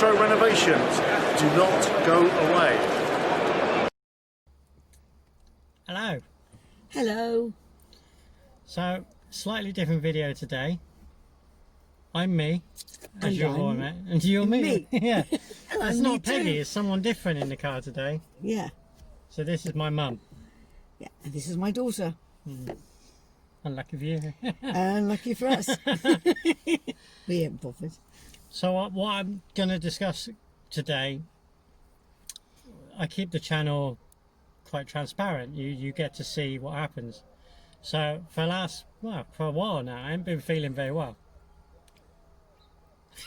Retro Renovations. Do not go away. Hello. Hello. So, slightly different video today. I'm me, as you're calling it, and you're me. Yeah. It's not Peggy, it's someone different in the car today. Yeah. So this is my mum. Yeah, and this is my daughter. Unlucky for you. And lucky for us. We ain't bothered. So what I'm going to discuss today, I keep the channel quite transparent. You get to see what happens. So for a while now, I haven't been feeling very well.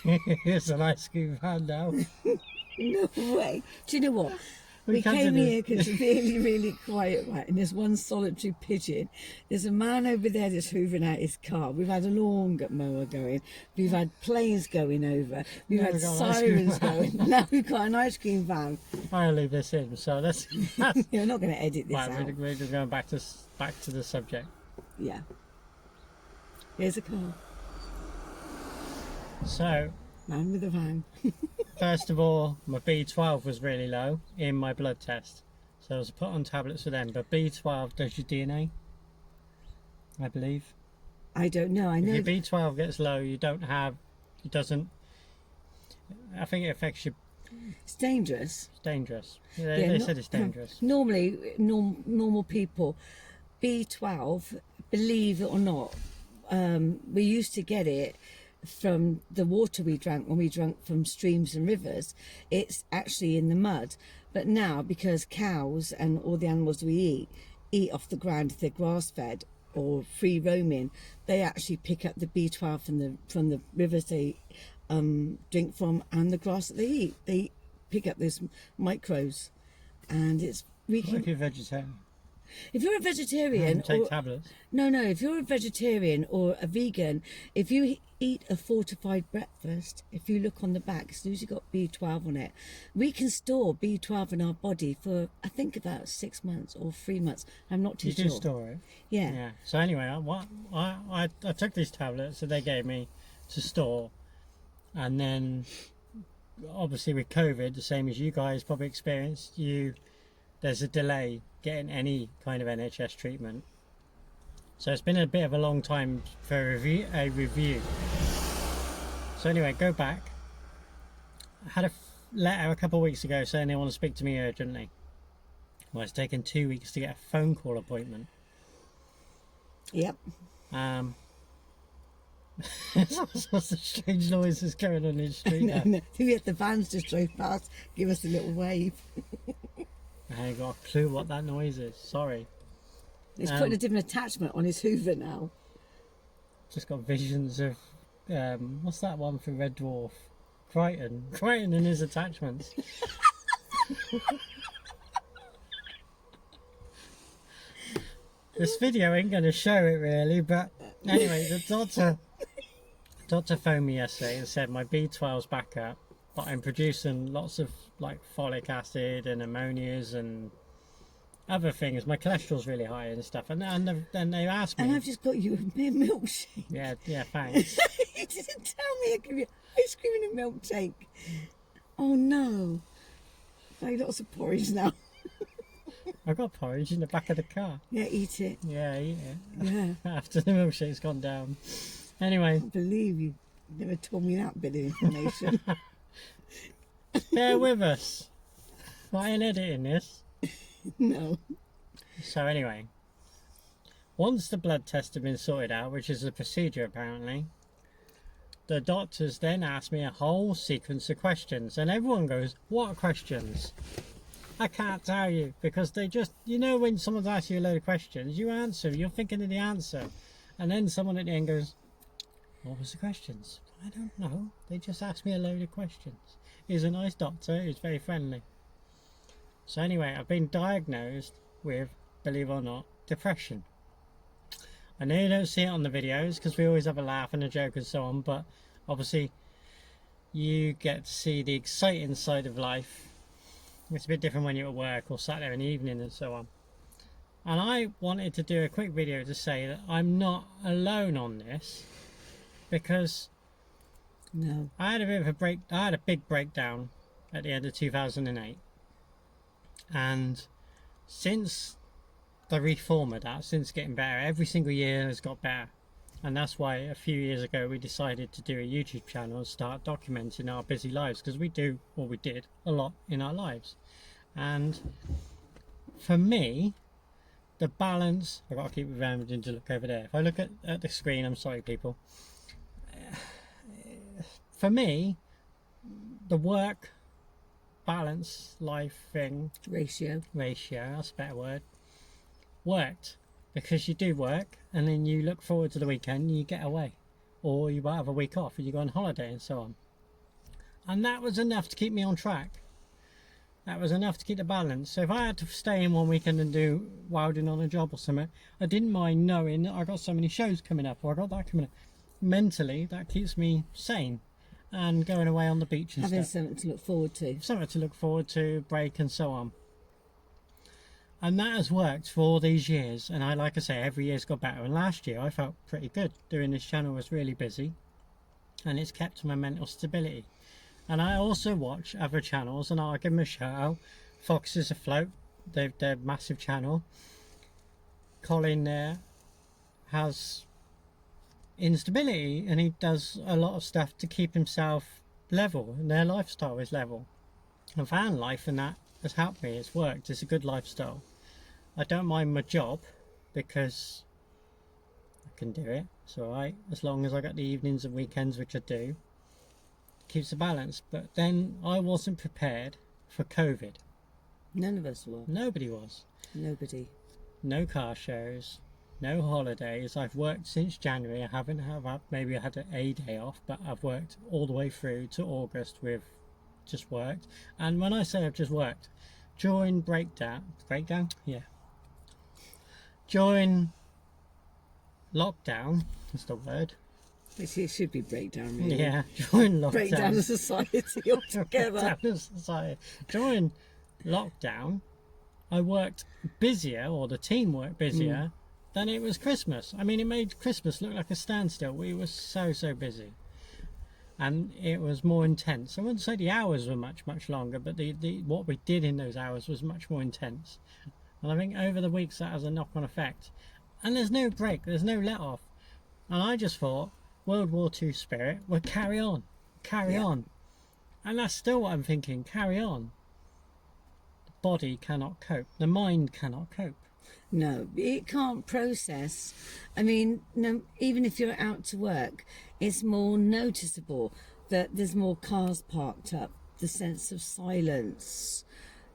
It's an ice cream van now. No way. Do you know what? We came here because it's really, really quiet, right? And there's one solitary pigeon. There's a man over there that's hoovering out his car. We've had a lawn mower going. We've had planes going over. We've had sirens going. Now we've got an ice cream van. I'll leave this in. So that's You're not going to edit this out. We're going back to the subject. Yeah. Here's a car. So, Man with a van. first of all, my B12 was really low in my blood test. So I was put on tablets for them. But B12 does your DNA, I believe. I don't know. I know. If your B12 gets low, I think it affects you. It's dangerous. It's dangerous. They said it's dangerous. Normally, normal people, B12, believe it or not, we used to get it from the water we drank when we drank from streams and rivers. It's actually in the mud. But now, because cows and all the animals we eat off the ground if they're grass fed or free roaming, they actually pick up the B12 from the rivers they drink from and the grass that they eat. They pick up those micros, and What if you're vegetarian? If you're a vegetarian, take tablets. No. If you're a vegetarian or a vegan, if you eat a fortified breakfast, if you look on the back, as soon as you've got B12 on it, we can store B12 in our body for I think about 6 months or 3 months. I'm not too sure. You do store it. Yeah. Yeah. So anyway, I took these tablets that they gave me to store, and then obviously with COVID, the same as you guys probably experienced, there's a delay getting any kind of NHS treatment. So it's been a bit of a long time for a review. So anyway, go back. I had a letter a couple of weeks ago saying they want to speak to me urgently. Well, it's taken 2 weeks to get a phone call appointment. Yep. What's the strange noises going on in the street? No. The vans just drove past, give us a little wave. I ain't got a clue what that noise is. Sorry. He's putting a different attachment on his Hoover now. Just got visions of what's that one for Red Dwarf? Crichton and his attachments. This video ain't going to show it really, but anyway, the doctor phoned me yesterday and said my B12's back up, but I'm producing lots of like folic acid and ammonias and other things. My cholesterol's really high and stuff, and then they asked me. And I've just got you a milkshake. Yeah, thanks. You didn't tell me I'd give you ice cream and a milkshake. Oh no! I lots of porridge now. I've got porridge in the back of the car. Yeah, eat it. Yeah, eat it. Yeah. After the milkshake's gone down. Anyway. I can't believe you never told me that bit of information. Bear with us. I ain't editing this. No. So anyway, once the blood tests have been sorted out, which is a procedure apparently, the doctors then ask me a whole sequence of questions, and everyone goes, "What questions?" I can't tell you, because they just, when someone's asked you a load of questions, you answer, you're thinking of the answer, and then someone at the end goes, "What was the questions?" I don't know, they just asked me a load of questions. He's a nice doctor, he's very friendly. So anyway, I've been diagnosed with, believe it or not, depression. I know you don't see it on the videos because we always have a laugh and a joke and so on, but obviously you get to see the exciting side of life. It's a bit different when you're at work or sat there in the evening and so on. And I wanted to do a quick video to say that I'm not alone on this, because No. I had a bit of a break. I had a big breakdown at the end of 2008, and since the reform of that, since getting better, every single year has got better, and that's why a few years ago we decided to do a YouTube channel and start documenting our busy lives, because we did a lot in our lives. And for me, the balance, I've got to keep remembering to look over there. If I look at the screen, I'm sorry people, for me, the work balance life thing Ratio. that's a better word, worked, because you do work and then you look forward to the weekend and you get away, or you might have a week off and you go on holiday and so on, and that was enough to keep me on track. That was enough to keep the balance. So if I had to stay in one weekend and do welding on a job or something, I didn't mind knowing that I got so many shows coming up, or I got that coming up. Mentally, that keeps me sane, and going away on the beach and Having stuff. something to look forward to. Something to look forward to, break and so on. And that has worked for all these years, and like I say, every year's got better. And last year I felt pretty good. Doing this channel was really busy, and it's kept my mental stability. And I also watch other channels, and I'll give them a shout out. Foxes Afloat, they're a massive channel. Colin there has instability, and he does a lot of stuff to keep himself level, and their lifestyle is level. And van life and that has helped me. It's worked. It's a good lifestyle. I don't mind my job because I can do it. It's alright, as long as I got the evenings and weekends, which I do. Keeps the balance. But then I wasn't prepared for COVID. None of us were. Nobody was. Nobody. No car shows, no holidays. I've worked since January. I haven't maybe I had a day off, but I've worked all the way through to August with just worked. And when I say I've just worked, during breakdown, yeah, during lockdown, that's the word. It should be breakdown, really. Yeah, during lockdown. Breakdown of society altogether. Breakdown of society. During lockdown, I worked busier, or the team worked busier, than it was Christmas. I mean, it made Christmas look like a standstill. We were so busy. And it was more intense. I wouldn't say the hours were much longer, but the what we did in those hours was much more intense. And I think over the weeks that has a knock-on effect. And there's no break, there's no let-off. And I just thought World War II spirit would carry on. And that's still what I'm thinking, carry on. The body cannot cope, the mind cannot cope. No, it can't process. I mean, no, even if you're out to work, it's more noticeable that there's more cars parked up, the sense of silence,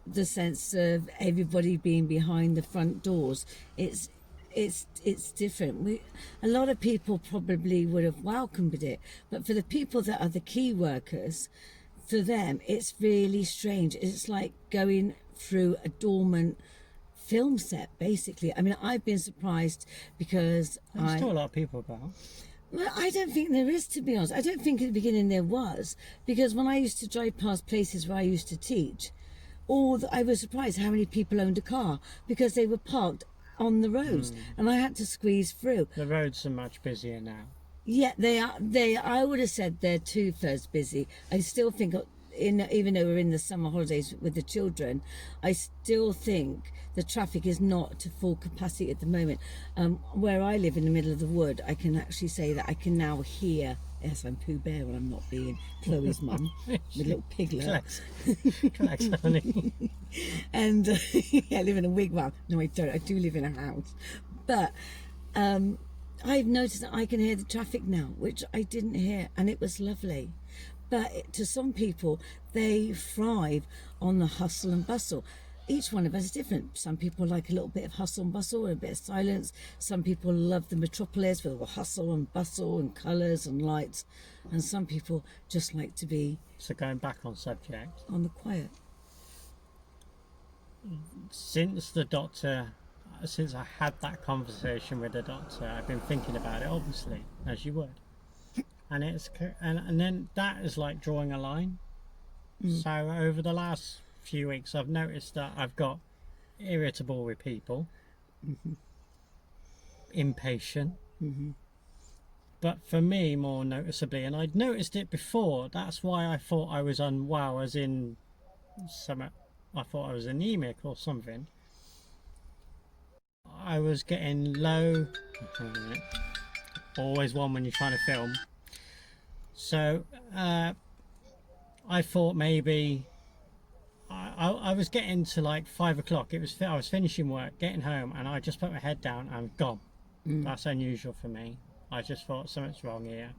the sense of everybody being behind the front doors. It's different. A lot of people probably would have welcomed it, but for the people that are the key workers, for them it's really strange. It's like going through a dormant film set, basically. I mean, I've been surprised because There's still a lot of people about. Well, I don't think there is, to be honest. I don't think at the beginning there was, because when I used to drive past places where I used to teach, I was surprised how many people owned a car, because they were parked on the roads, and I had to squeeze through. The roads are much busier now. Yeah, they are. I would have said they're two-thirds busy. I still think, even though we're in the summer holidays with the children, I still think the traffic is not to full capacity at the moment. Where I live in the middle of the wood, I can actually say that I can now hear. Yes, I'm Pooh Bear when I'm not being Chloe's mum, the little piglet. Collects, honey. And I live in a wigwam. No, I don't. I do live in a house. But I've noticed that I can hear the traffic now, which I didn't hear, and it was lovely. But to some people, they thrive on the hustle and bustle. Each one of us is different. Some people like a little bit of hustle and bustle and a bit of silence. Some people love the metropolis with all the hustle and bustle and colours and lights. And some people just like to be... So going back on subject. On the quiet. Since I had that conversation with the doctor, I've been thinking about it, obviously, as you would. And then that is like drawing a line. So over the last few weeks, I've noticed that I've got irritable with people, impatient, But for me, more noticeably, and I'd noticed it before, that's why I thought I was unwell, as in I thought I was anemic or something. I was getting low. Always one when you're trying to film. So I thought maybe I was getting to like 5 o'clock. I was finishing work, getting home, and I just put my head down and gone. That's unusual for me. I just thought something's wrong here.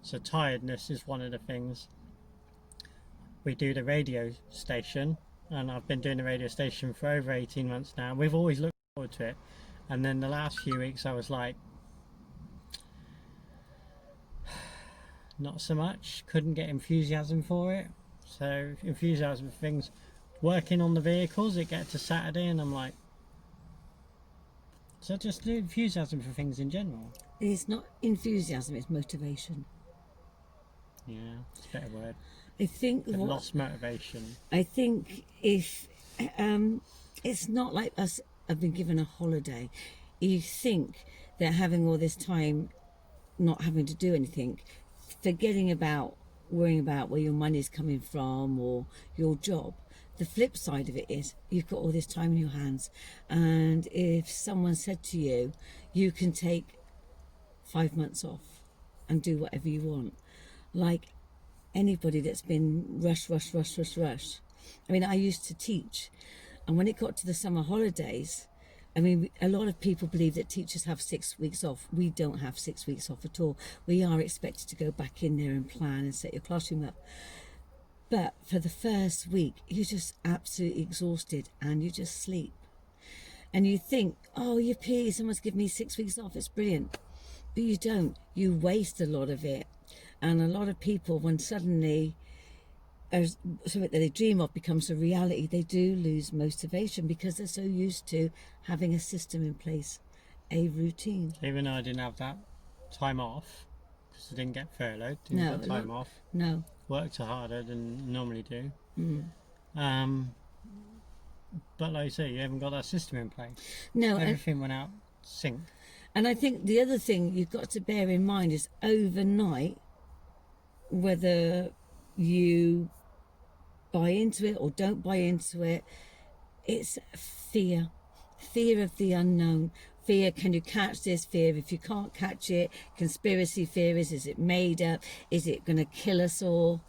So tiredness is one of the things. We do the radio station, and I've been doing the radio station for over 18 months now. We've always looked forward to it, and then the last few weeks I was like, not so much. Couldn't get enthusiasm for it. So enthusiasm for things, working on the vehicles, it gets to Saturday and I'm like, so just enthusiasm for things in general. It's not enthusiasm, it's motivation. Yeah, it's a better word. I think I've lost motivation. I think if it's not like us have been given a holiday, you think that having all this time not having to do anything, forgetting about worrying about where your money's coming from or your job. The flip side of it is you've got all this time in your hands, and if someone said to you, you can take 5 months off and do whatever you want, like anybody that's been rush. I mean, I used to teach, and when it got to the summer holidays, I mean, a lot of people believe that teachers have 6 weeks off. We don't have 6 weeks off at all. We are expected to go back in there and plan and set your classroom up. But for the first week, you're just absolutely exhausted and you just sleep. And you think, oh, yippee, someone's given me 6 weeks off. It's brilliant. But you don't. You waste a lot of it. And a lot of people, when suddenly something that they dream of becomes a reality, they do lose motivation because they're so used to having a system in place, a routine. Even though I didn't have that time off, because I didn't get furloughed, didn't get time off. No. Worked harder than normally do. But like you say, you haven't got that system in place. No. Everything went out sync. And I think the other thing you've got to bear in mind is overnight, whether you buy into it or don't buy into it, it's fear of the unknown. Fear, can you catch this? Fear if you can't catch it. Conspiracy theories, is it made up? Is it going to kill us all?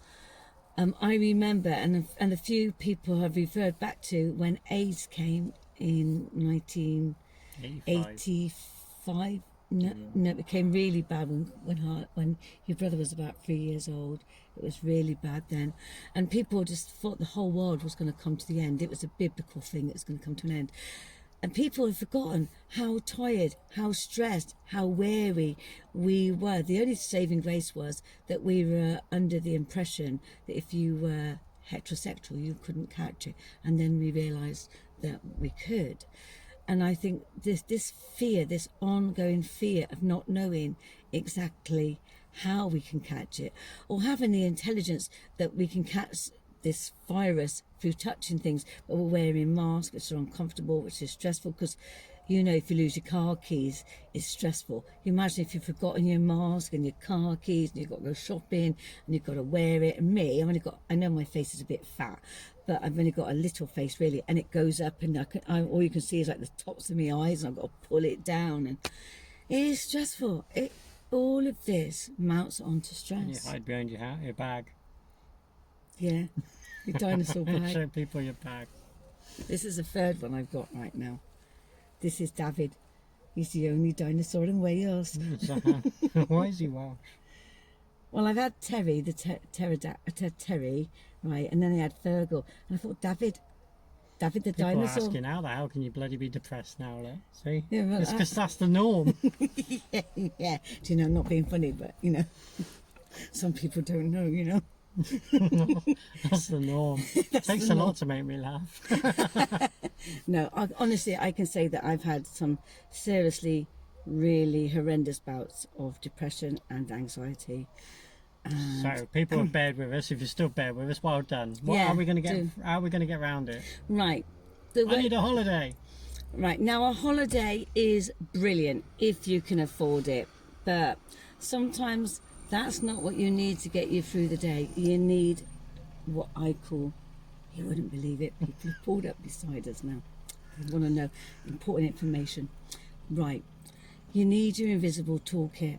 I remember, and a few people have referred back to when AIDS came in 1985. No, it became really bad when your brother was about 3 years old. It was really bad then, and people just thought the whole world was going to come to the end. It was a biblical thing; it was going to come to an end, and people have forgotten how tired, how stressed, how weary we were. The only saving grace was that we were under the impression that if you were heterosexual, you couldn't catch it, and then we realised that we could. And I think this fear, this ongoing fear of not knowing exactly how we can catch it, or having the intelligence that we can catch this virus through touching things, but we're wearing masks, which are uncomfortable, which is stressful, because you know, if you lose your car keys, it's stressful. You imagine if you've forgotten your mask and your car keys and you've got to go shopping and you've got to wear it. And me, I know my face is a bit fat, but I've only got a little face really, and it goes up, and all you can see is like the tops of my eyes, and I've got to pull it down, and it is stressful. All of this mounts onto stress. And you hide behind your bag. Yeah, your dinosaur bag. Show people your bag. This is the third one I've got right now. This is David. He's the only dinosaur in Wales. Why is he Welsh? Well, I've had Terry, Terry, right, and then I had Fergal, and I thought David the People dinosaur. Are asking how can you bloody be depressed now, look? See? Yeah, well, it's because that's the norm. yeah. Do you know, not being funny, but you know, some people don't know, you know. That's the norm. It takes a lot to make me laugh. No, honestly, I can say that I've had some seriously, really horrendous bouts of depression and anxiety. So people have bared with us. If you still bear with us, well done. Yeah, are we going to get? How are we going to get around it? Right. I need a holiday. Right, now a holiday is brilliant if you can afford it, but Sometimes that's not what you need to get you through the day. You need what I call, you wouldn't believe it, people have pulled up beside us now. They want to know important information. Right. You need your invisible toolkit.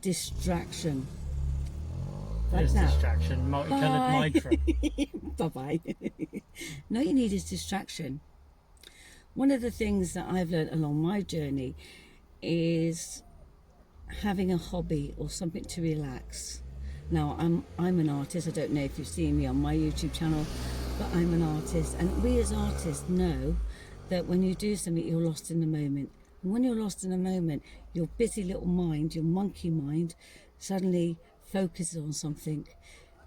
Distraction. Like There's that. distraction, multicoloured micro. Bye-bye. No, you need is distraction. One of the things that I've learned along my journey is having a hobby or something to relax. Now, I'm an artist. I don't know if you've seen me on my YouTube channel, but I'm an artist. And we as artists know that when you do something, you're lost in the moment. And when you're lost in the moment, your busy little mind, your monkey mind, suddenly focuses on something.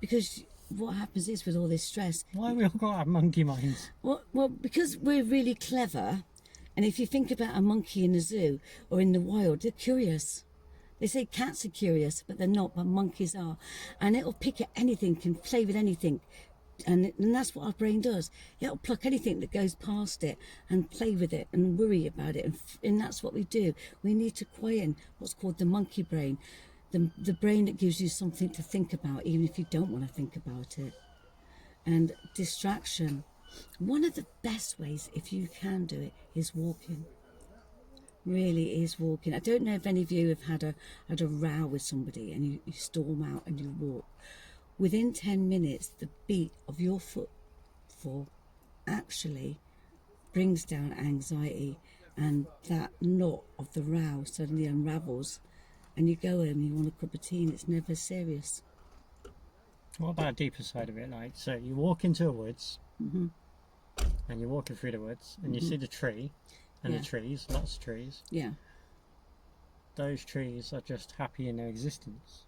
Because what happens is with all this stress... Why have we all got our monkey minds? Well, because we're really clever. And if you think about a monkey in a zoo or in the wild, they're curious. They say cats are curious, but they're not, but monkeys are. And it'll pick at anything, can play with anything. And that's what our brain does. It'll pluck anything that goes past it and play with it and worry about it. And that's what we do. We need to quieten what's called the monkey brain. The brain that gives you something to think about, even if you don't want to think about it. And distraction. One of the best ways, if you can do it, is walking. Really is walking. I don't know if any of you have had a row with somebody and you storm out and you walk. Within 10 minutes, the beat of your footfall actually brings down anxiety, and that knot of the row suddenly unravels, and you go home and you want a cup of tea and it's never serious. What about a deeper side of it? Like, so you walk into a woods, and you're walking through the woods, and you see the tree, and the trees, lots of trees. Yeah. Those trees are just happy in their existence.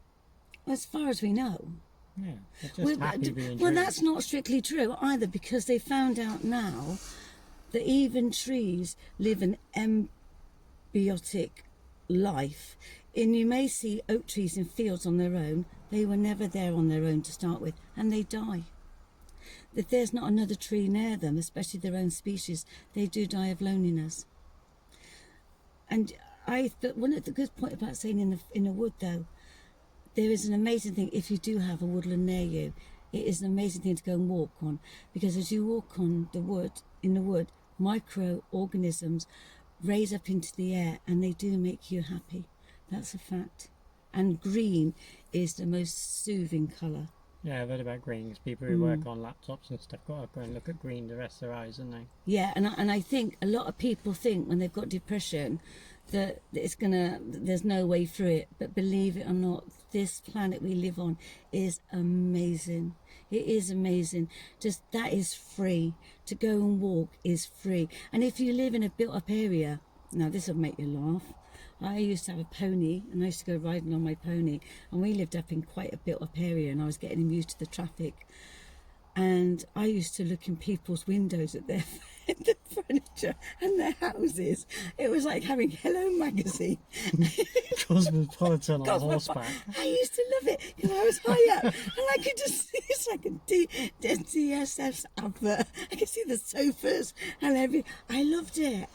As far as we know. Yeah, they're just happy being well, trees. that's not strictly true either, because they found out now that even trees live an embiotic life. And you may see oak trees in fields on their own. They were never there on their own to start with, and they die. If there's not another tree near them, especially their own species, they do die of loneliness. And one of the good point about saying in a wood, though, there is an amazing thing. If you do have a woodland near you, it is an amazing thing to go and walk on, because as you walk on in the wood, microorganisms raise up into the air, and they do make you happy. That's a fact. And green is the most soothing colour. Yeah, I've heard about green, because people who work on laptops and stuff got to go and look at green the rest of their eyes, don't they? Yeah, and I think a lot of people think when they've got depression that there's no way through it. But believe it or not, this planet we live on is amazing. It is amazing. Just that is free. To go and walk is free. And if you live in a built-up area, now this will make you laugh. I used to have a pony, and I used to go riding on my pony, and we lived up in quite a built-up area, and I was getting used to the traffic. And I used to look in people's windows at their furniture and their houses. It was like having Hello Magazine. Cosmopolitan on horseback. I used to love it because I was high up, and I could just see it's like a DSS advert. I could see the sofas and I loved it.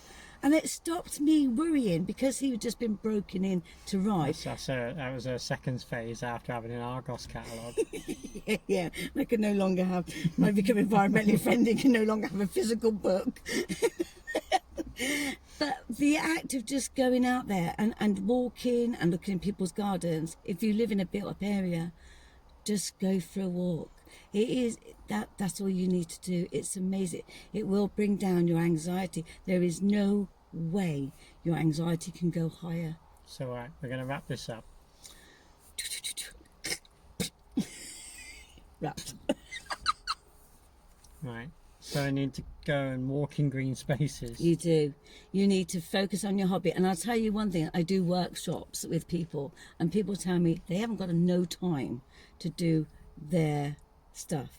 And it stopped me worrying because he had just been broken in to ride. That was a second phase after having an Argos catalogue. yeah, I could no longer have, I become environmentally friendly, can no longer have a physical book. But the act of just going out there and walking and looking in people's gardens, if you live in a built-up area, just go for a walk. It is that's all you need to do. It's amazing. It will bring down your anxiety. There is no way your anxiety can go higher. So all right, we're going to wrap this up. Wrapped. Right. So I need to go and walk in green spaces. You do. You need to focus on your hobby. And I'll tell you one thing, I do workshops with people, and people tell me they haven't got no time to do their stuff.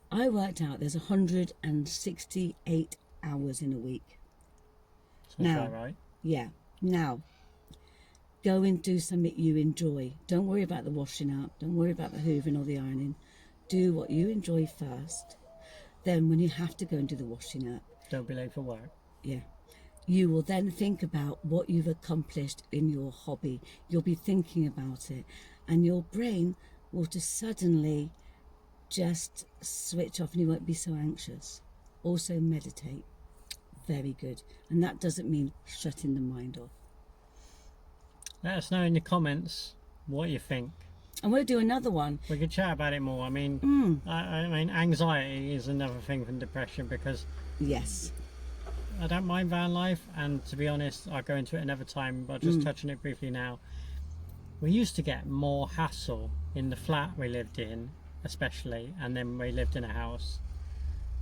I worked out there's 168 hours in a week. Sounds about right. Yeah. Now, go and do something you enjoy. Don't worry about the washing up. Don't worry about the hoovering or the ironing. Do what you enjoy first. Then when you have to go and do the washing up, Don't be late for work. yeah, you will then think about what you've accomplished in your hobby. You'll be thinking about it, and your brain will just suddenly just switch off and you won't be so anxious. Also meditate. Very good. And that doesn't mean shutting the mind off. Let us know in the comments what you think. And we'll do another one. We could chat about it more. I mean, I mean, anxiety is another thing from depression, because Yes. I don't mind van life, and to be honest, I'll go into it another time, but just touching it briefly now. We used to get more hassle in the flat we lived in, especially, and then we lived in a house.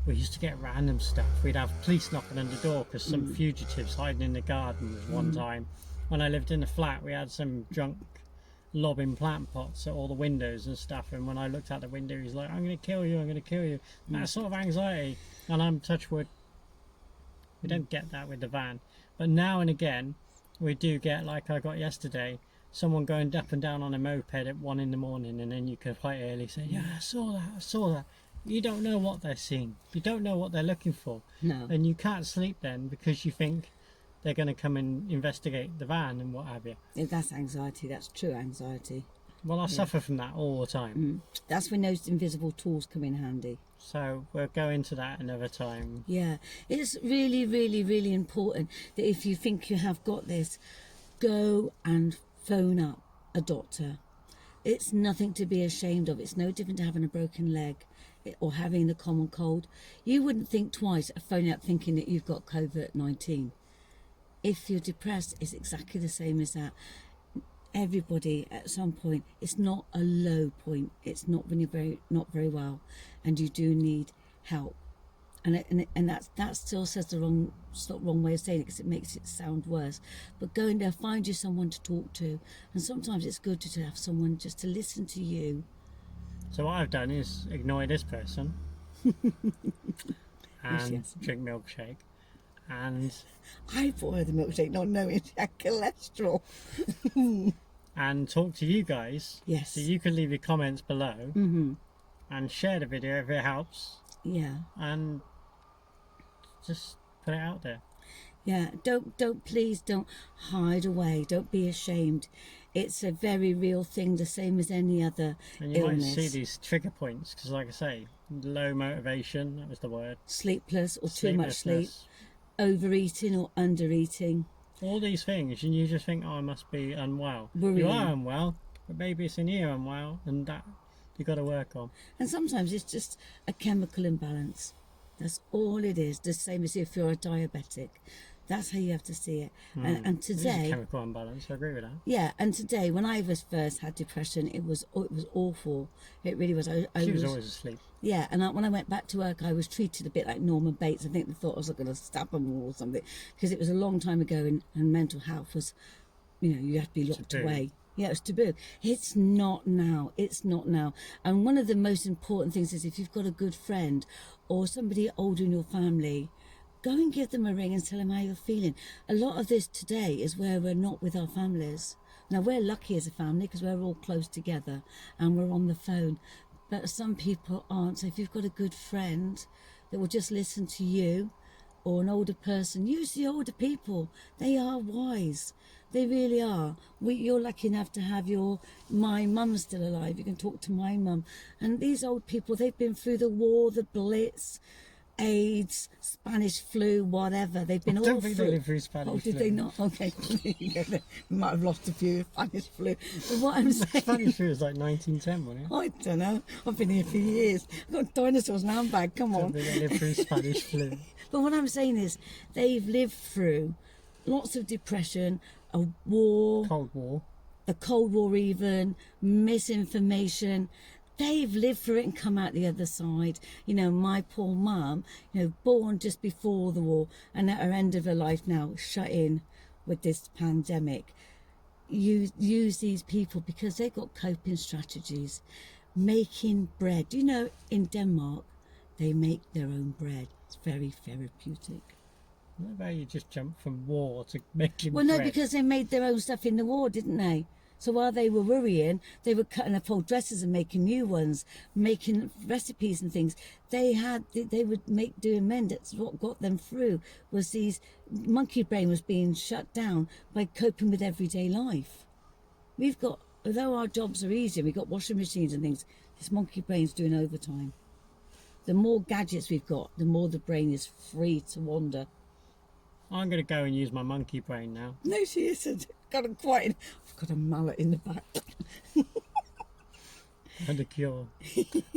We used to get random stuff. We'd have police knocking on the door because some fugitives hiding in the garden was one time. When I lived in a flat, we had some drunk lobbing plant pots at all the windows and stuff, and when I looked out the window, he's like, I'm going to kill you, I'm going to kill you. That sort of anxiety, and I'm touch wood, we don't get that with the van. But now and again, we do get, like I got yesterday, someone going up and down on a moped at 1 in the morning, and then you can quite early say, yeah, I saw that. You don't know what they're seeing. You don't know what they're looking for. No. And you can't sleep then because you think they're going to come and investigate the van and what have you. Yeah, that's anxiety. That's true anxiety. Well, I suffer from that all the time. That's when those invisible tools come in handy. So we'll go into that another time. Yeah. It's really, really, really important that if you think you have got this, go and phone up a doctor. It's nothing to be ashamed of. It's no different to having a broken leg or having the common cold. You wouldn't think twice of phoning up thinking that you've got COVID-19. If you're depressed, it's exactly the same as that. Everybody at some point, it's not a low point. It's not when you're not very well, and you do need help. And that still says it's not the wrong way of saying it, because it makes it sound worse. But go in there, find you someone to talk to, and sometimes it's good to have someone just to listen to you. So what I've done is ignore this person and Yes. drink milkshake, and I bought her the milkshake not knowing she had cholesterol. and talk to you guys. Yes. So you can leave your comments below and share the video if it helps, Yeah. and just put it out there. Yeah, please don't hide away. Don't be ashamed. It's a very real thing, the same as any other And you illness. might see these trigger points, because like I say, low motivation, that was the word. Sleepless or too much sleep, Sleeplessness. overeating or undereating. All these things, and you just think, oh, I must be unwell. Worrying. You are unwell, but maybe it's in here unwell, and that you've got to work on. And sometimes it's just a chemical imbalance. That's all it is. The same as if you're a diabetic. That's how you have to see it. And It is a today, chemical imbalance, I agree with that. yeah, and today when I first had depression, it was awful. It really was. I She was always asleep. Yeah, and when I went back to work, I was treated a bit like Norman Bates. I think they thought I was going to stab them or something, because it was a long time ago, and mental health was, you had to be locked Taboo. away. Yeah, it's taboo. It's not now. It's not now. And one of the most important things is, if you've got a good friend or somebody older in your family, go and give them a ring and tell them how you're feeling. A lot of this today is where we're not with our families. Now, we're lucky as a family because we're all close together and we're on the phone. But some people aren't. So if you've got a good friend that will just listen to you, or an older person, use the older people. They are wise. They really are. You're lucky enough to have my mum's still alive. You can talk to my mum. And these old people, they've been through the war, the Blitz, AIDS, Spanish flu, whatever. They've been I all don't think through. they lived through Spanish Oh, did flu. they not? Okay. They might have lost a few Spanish flu. But what I'm saying... Spanish flu was like 1910, wasn't it? I don't know. I've been here for years. I've got dinosaurs in a handbag. Come I on. don't think they lived through Spanish flu. But what I'm saying is, they've lived through lots of depression, a war, Cold War. the Cold War even, misinformation. They've lived through it and come out the other side. My poor mum, born just before the war and at her end of her life now, shut in with this pandemic. Use these people because they've got coping strategies. Making bread. In Denmark, they make their own bread. It's very therapeutic. What about you just jump from war to making Well, no, bread? because they made their own stuff in the war, didn't they? So while they were worrying, they were cutting up old dresses and making new ones, making recipes and things. They would make do and mend. That's what got them through. Was these monkey brain was being shut down by coping with everyday life. We've got, although our jobs are easier, we've got washing machines and things. This monkey brain's doing overtime. The more gadgets we've got, the more the brain is free to wander. I'm going to go and use my monkey brain now. No, she isn't. Got I've got a mallet in the back. And a cure.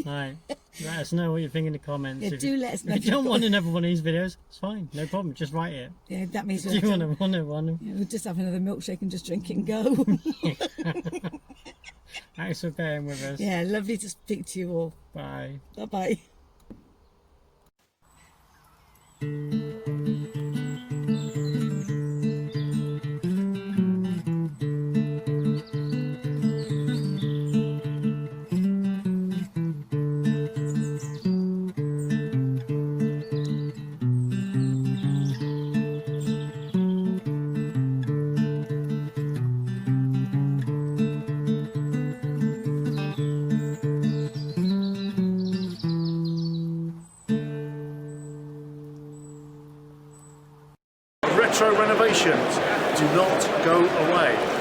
Right. Let us know what you think in the comments. Yeah, do let us know. If you don't want another one of these videos, it's fine. No problem. Just write it. Yeah, that means Do you want we'll just have another milkshake and just drink it and go. Thanks for bearing with us. Yeah, lovely to speak to you all. Bye. Bye-bye. Retro renovations do not go away.